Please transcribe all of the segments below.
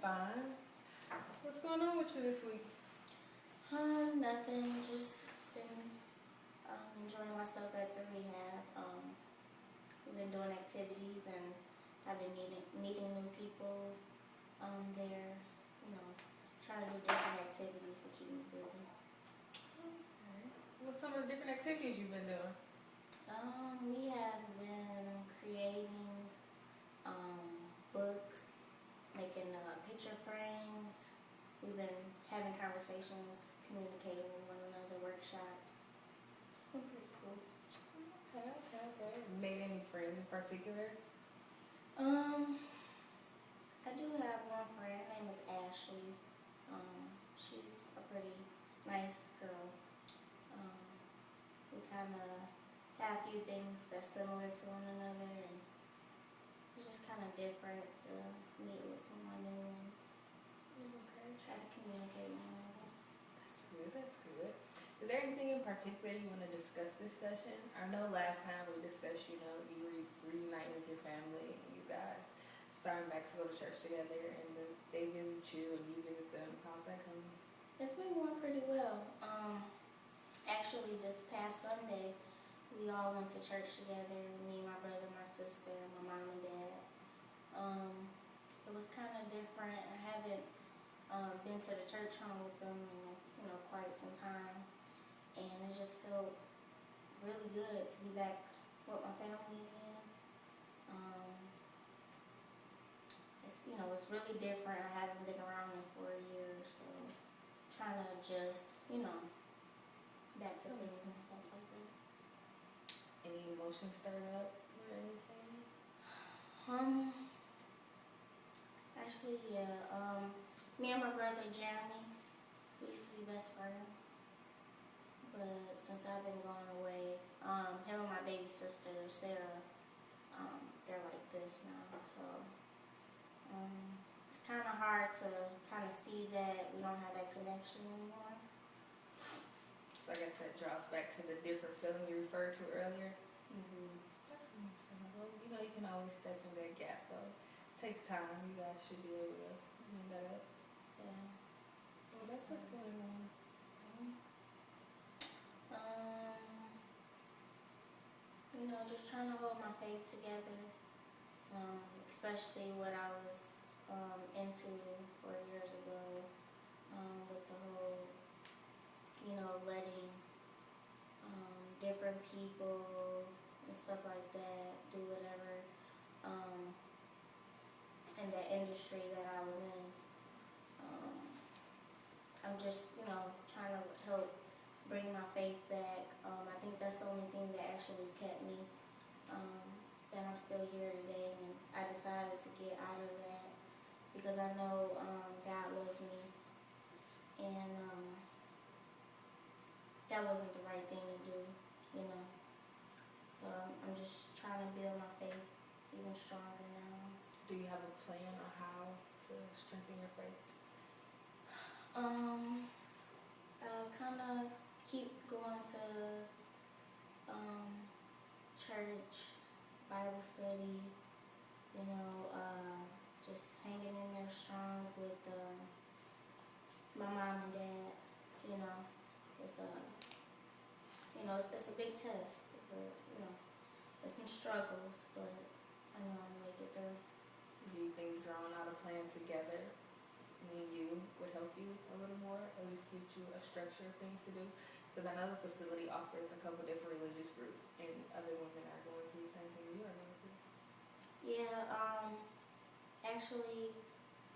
fine. What's going on with you this week? Nothing. Just been enjoying myself at the rehab. We've been doing activities and I've been meeting new people there. Trying to do different activities to keep me busy. Okay. What's some of the different activities you've been doing? We have been creating books, making picture frames. We've been having conversations, communicating with one another, workshops. It's been pretty cool. Okay. Made any friends in particular? I do have one friend. Her name is Ashley. She's a pretty nice girl. We kind of have a few things that's similar to one another, and it's just kind of different to meet with someone new and try to communicate with one another. That's good. Is there anything in particular you want to discuss this session? I know last time we discussed, you reuniting with your family and you guys starting back to go to church together, and then they visit you and you visit them. How's that coming? It's been going pretty well. Actually, this past Sunday, we all went to church together. Me, my brother, my sister, my mom and dad. It was kind of different. I haven't been to the church home with them in quite some time, and it just felt really good to be back with my family again. It's really different. I haven't been around in 4 years, so trying to adjust, back to things and stuff like that. Any emotions stirred up or anything? Actually, yeah. Me and my brother Jeremy, we used to be best friends. But since I've been going away, him and my baby sister Sarah, they're like this now. So it's kind of hard to kind of see that we don't have that connection anymore. So I guess that draws back to the different feeling you referred to earlier. That's understandable. You can always step in that gap though. It takes time. You guys should be able to end that up. Yeah. Well, that's what's going on. Just trying to hold my faith together. Especially what I was into 4 years ago, with the whole, letting different people and stuff like that do whatever in the industry that I was in. I'm just, trying to help bring my faith back. I think that's the only thing that actually kept me, that I'm still here today, and I decided to get out of that because I know God loves me, and that wasn't the right thing to do, So I'm just trying to build my faith even stronger now. Do you have a plan on how to strengthen your faith? I kind of keep going to church, Bible study, just hanging in there strong with my mom and dad. It's it's a big test. It's some struggles, but I know I'm gonna make it through. Do you think drawing out a plan together, me and you, would help you a little more, at least get you a structure of things to do? Because I know the facility offers a couple different religious groups, and other women are going through the same thing you are going through. Yeah,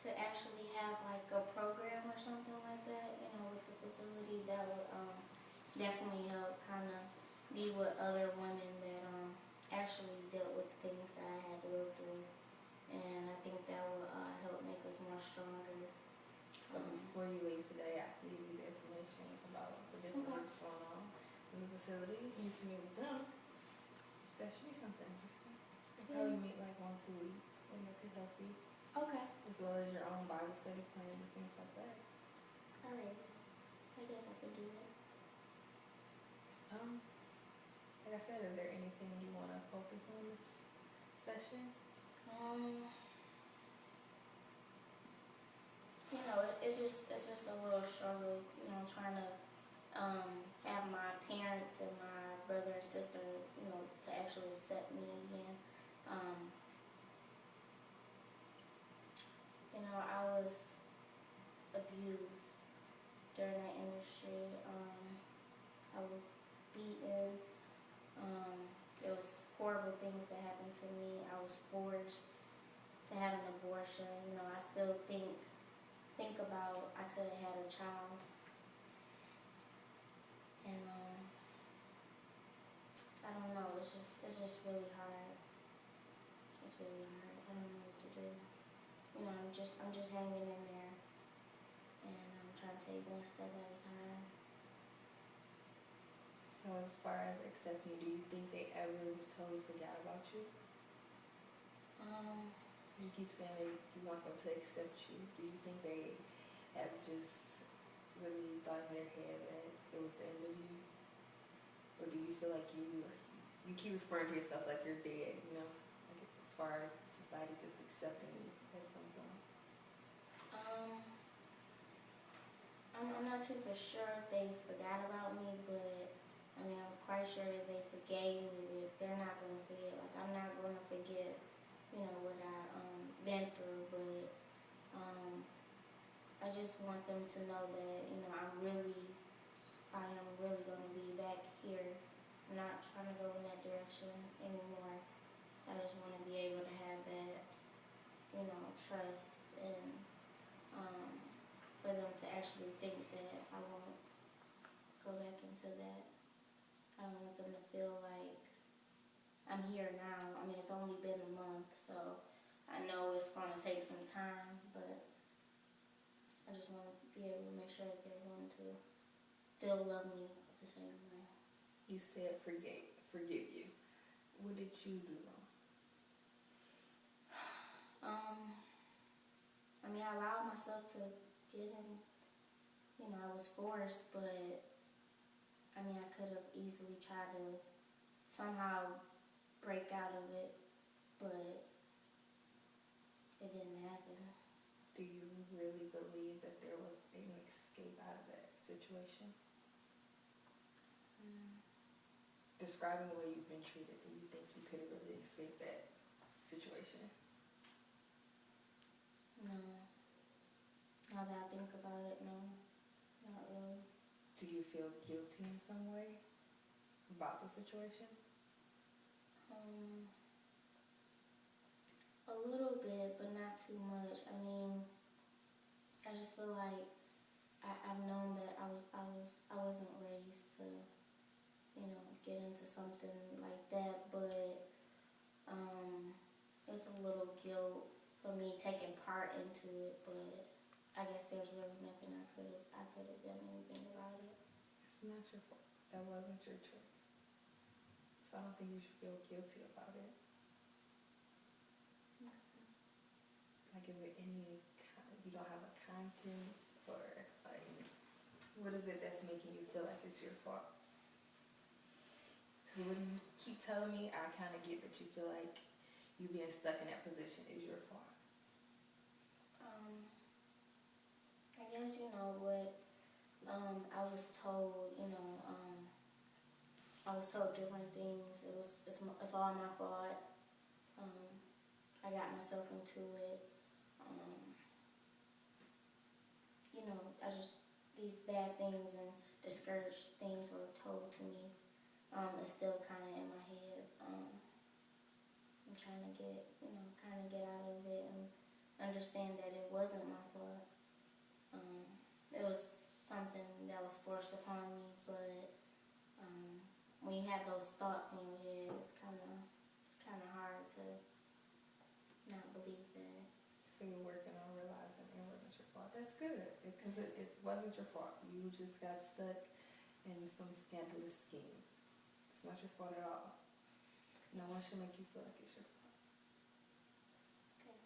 to actually have like a program or something like that, with the facility, that would definitely help kind of be with other women that actually dealt with the things that I had to go through. And I think that will help make us more stronger. So before you leave today, I can give you the information about the different groups going on in the facility. You can meet with them. That should be something interesting. They probably meet like 1 or 2 weeks, and that could help you. Okay. As well as your own Bible study plan and things like that. All right. I guess I could do that. Like I said, is there anything you want to focus on this session? it's just a little struggle, you know, trying to have my parents and my brother and sister, you know, to actually accept me again. Um, you know, I was abused during that industry. I was beaten. There was horrible things that happened to me. I was forced to have an abortion. You know, I still think about I could have had a child, and I don't know. It's just really hard. It's really hard. I don't know what to do. You know, I'm just hanging in there, and I'm trying to take one step at a time. So as far as accepting you, do you think they ever just totally forgot about you? You keep saying that you want them to accept you. Do you think they have just really thought in their head that it was the end of you? Or do you feel like you keep referring to yourself like you're dead, you know? Like as far as society just accepting you at some point? I'm not too for sure if they forgot about me, but I mean, I'm quite sure if they forgave me, they're not going to forget. Like, I'm not going to forget, you know, what I've been through, but I just want them to know that, you know, I am really going to be back here. I'm not trying to go in that direction anymore. So I just want to be able to have that, you know, trust and for them to actually think that I won't go back into that. I don't want them to feel like I'm here now. I mean, it's only been a month, so I know it's going to take some time, but I just want to be able to make sure that they're going to still love me the same way. You said forgive you. What did you do wrong? I mean, I allowed myself to get in, you know, I was forced, but I mean, I could have easily tried to somehow break out of it, but it didn't happen. Do you really believe that there was an escape out of that situation? Describing the way you've been treated, do you think you could have really escaped that situation? No. Now that I think about it, no. Not really. Do you feel guilty in some way about the situation? A little bit, but not too much. I mean, I just feel like I've known that I wasn't raised to, you know, get into something like that, but it's a little guilt for me taking part into it, but I guess there's really nothing I could have done anything about it. It's not your fault. That wasn't your choice. So I don't think you should feel guilty about it. Like, is it you don't have a conscience, or like, what is it that's making you feel like it's your fault? Because when you keep telling me, I kind of get that you feel like you being stuck in that position is your fault. I guess, you know, what I was told, you know, I was told different things. It's all my fault. I got myself into it. You know, these bad things and discouraged things were told to me. It's still kind of in my head. I'm trying to kind of get out of it and understand that it wasn't my fault. It was something that was forced upon me, but when you have those thoughts in your head, it's kind of hard to not believe that. So you're working on realizing it wasn't your fault. That's good, because it wasn't your fault. You just got stuck in some scandalous scheme. It's not your fault at all. No one should make you feel like it's your fault. Okay.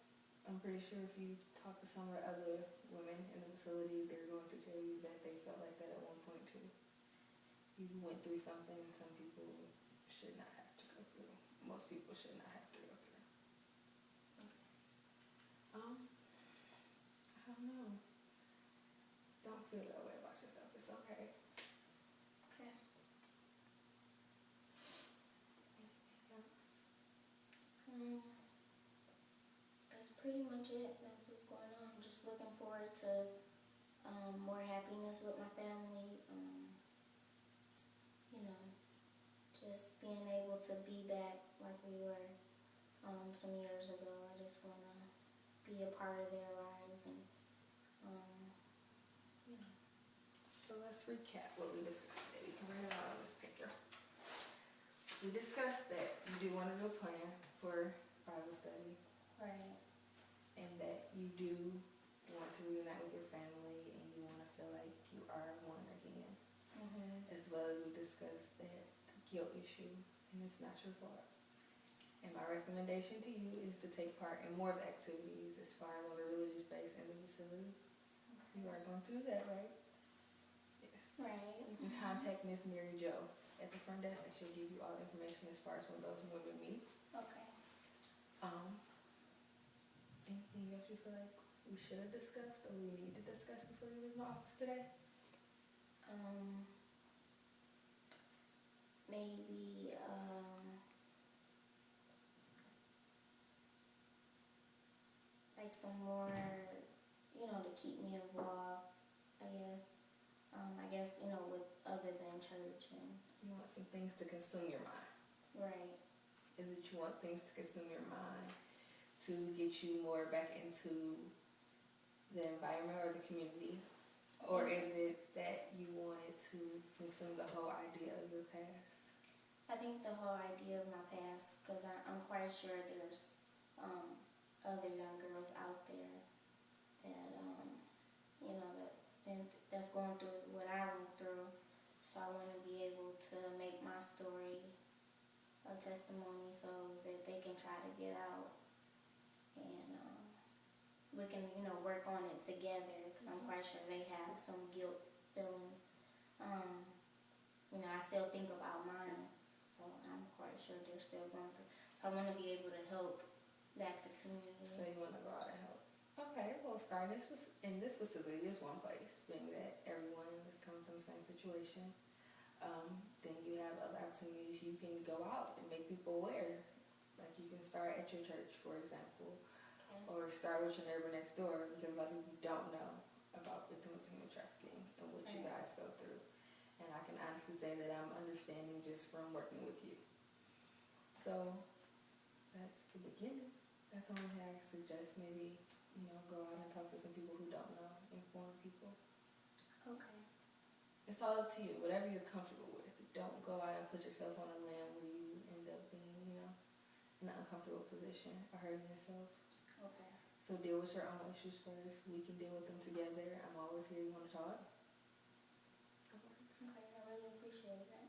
I'm pretty sure if you talk to some of the other women in the facility, they're going to tell you that they felt like that at one point too. You went through something some people should not have to go through. Most people should not have to go through. I don't know. feel that way about yourself. It's okay. Okay. Anything else? That's pretty much it. That's what's going on. I'm just looking forward to more happiness with my family. You know, just being able to be back like we were some years ago. I just want to be a part of their lives and you know. So let's recap what we discussed today. We can write it out on this paper. We discussed that you do want to do a plan for Bible study. Right. And that you do want to reunite with your family and you want to feel like you are one again. As well as we discussed that guilt issue and it's not your fault. And my recommendation to you is to take part in more of the activities as far as on the religious base in the facility. Okay. You are going to do that, right? Yes. Right. You can contact Miss Mary Jo at the front desk and she'll give you all the information as far as when those women meet. Okay. Anything else you feel like we should have discussed or we need to discuss before you leave my office today? Maybe like some more, to keep me involved, I guess. I guess, with other than church and You want some things to consume your mind. right. Is it you want things to consume your mind to get you more back into the environment or the community? Or is it that you wanted to consume the whole idea of your past? I think the whole idea of my past, because I'm quite sure there's other young girls out there that, that's going through what I went through. So I want to be able to make my story a testimony so that they can try to get out. And we can, work on it together because I'm quite sure they have some guilt feelings. I still think about mine, so I'm quite sure they're still going through. So I want to be able to help back the community. So you want to go out and help. Okay, well, starting in this facility is one place, being that everyone is coming from the same situation. Then you have other opportunities. You can go out and make people aware. Like you can start at your church, for example, or start with your neighbor next door, because a lot of people don't know about victims of human trafficking and what you guys go through. And I can honestly say that I'm understanding just from working with you. So that's the beginning. That's the only thing I can suggest. Maybe, go out and talk to some people who don't know, inform people. Okay. It's all up to you, whatever you're comfortable with. Don't go out and put yourself on a limb where you end up being, in an uncomfortable position or hurting yourself. Okay. So deal with your own issues first. We can deal with them together. I'm always here. You want to talk? Okay, I really appreciate that.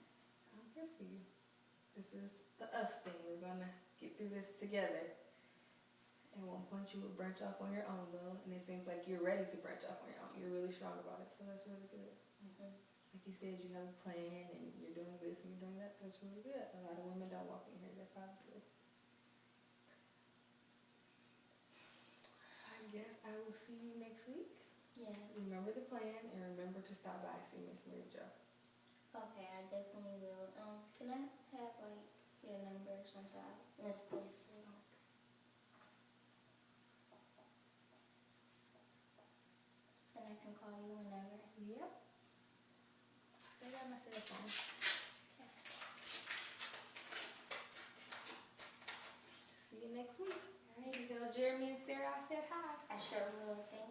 I'm here for you. This is the us thing. We're going to get through this together. At one point you would branch off on your own, though, and it seems like you're ready to branch off on your own. You're really strong about it, so that's really good. Like you said, you have a plan, and you're doing this and you're doing that. That's really good. A lot of women don't walk in here that positive. I guess I will see you next week. Yes. Remember the plan, and remember to stop by and see Miss Mary Jo. Okay, I definitely will. Can I have your number or something? I misplaced it. And I can call you whenever. Yep. Stay by my cell phone. Okay. See you next week. All right. Tell Jeremy and Sarah I said hi. I sure will. Thank